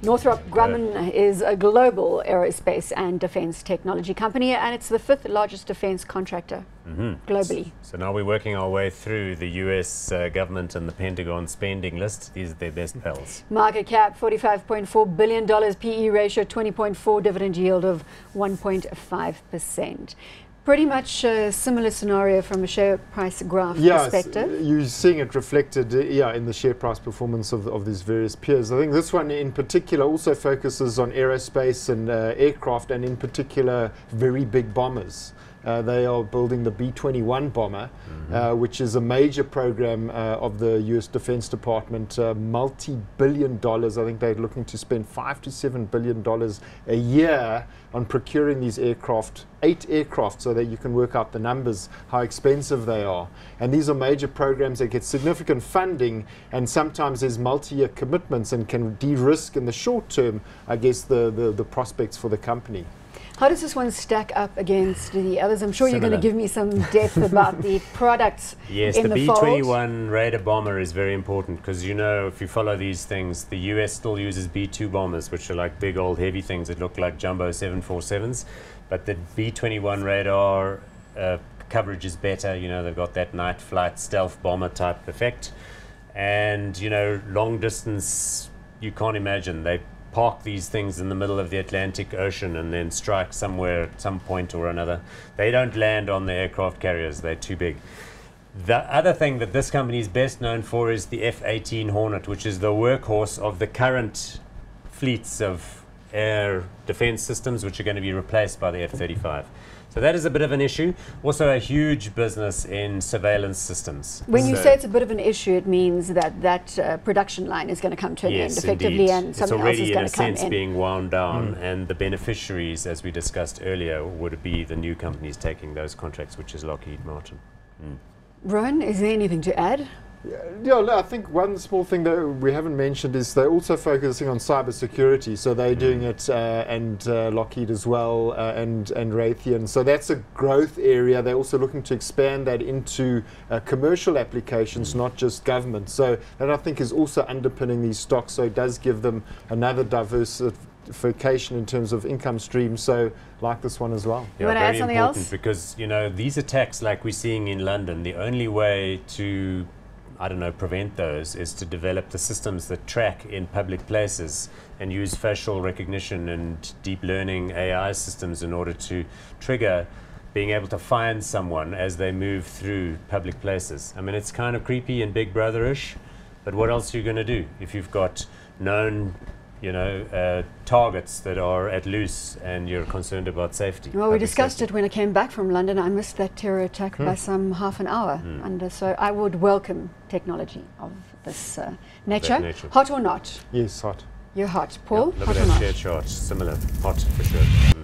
Northrop Grumman is a global aerospace and defense technology company, and it's the 5th largest defense contractor globally. So now we're working our way through the US government and the Pentagon spending list. These are their best pals. Market cap $45.4 billion, PE ratio 20.4, dividend yield of 1.5%. Pretty much a similar scenario from a share price graph perspective. You're seeing it reflected in the share price performance of these various peers. I think this one in particular also focuses on aerospace and aircraft, and in particular very big bombers. They are building the B-21 bomber, which is a major program of the US Defense Department, multi-billion dollars. I think they're looking to spend $5 to $7 billion a year on procuring these aircraft, 8 aircraft, so that you can work out the numbers, how expensive they are. And these are major programs that get significant funding, and sometimes there's multi-year commitments and can de-risk in the short term, I guess, the prospects for the company. How does this one stack up against the others? I'm sure you're going to give me some depth about the products Yes, in the the fold. B-21 Raider bomber is very important because, you know, if you follow these things, the US still uses B-2 bombers, which are like big old heavy things that look like jumbo 747s. But the B-21 radar coverage is better. You know, they've got that night flight stealth bomber type effect. And, you know, long distance, you can't imagine. They park these things in the middle of the Atlantic Ocean and then strike somewhere at some point or another. They don't land on the aircraft carriers, they're too big. The other thing that this company is best known for is the F-18 Hornet, which is the workhorse of the current fleets of air defense systems, which are going to be replaced by the F-35. So that is a bit of an issue. Also a huge business in surveillance systems. When you say it's a bit of an issue, it means that that production line is going to come to an end effectively, indeed. and something else is going to come in. It's already in a sense being wound down, and the beneficiaries, as we discussed earlier, would be the new companies taking those contracts, which is Lockheed Martin. Rowan, is there anything to add? Yeah, I think one small thing that we haven't mentioned is they're also focusing on cybersecurity. So they're doing it, and Lockheed as well, and Raytheon. So that's a growth area. They're also looking to expand that into commercial applications, not just government. So that, I think, is also underpinning these stocks. So it does give them another diversification in terms of income streams. So like this one as well. You want to add something else? Because, you know, these attacks like we're seeing in London, the only way to prevent those is to develop the systems that track in public places and use facial recognition and deep learning AI systems in order to trigger being able to find someone as they move through public places. I mean, it's kind of creepy and Big Brother-ish, but what else are you going to do if you've got known, you know, targets that are at loose and you're concerned about safety? Well, we discussed it when I came back from London. I missed that terror attack by some half an hour. And so I would welcome technology of this nature. Hot or not? Yes, hot. You're hot. Paul, Look hot at or that not? share chart. Similar. Hot for sure.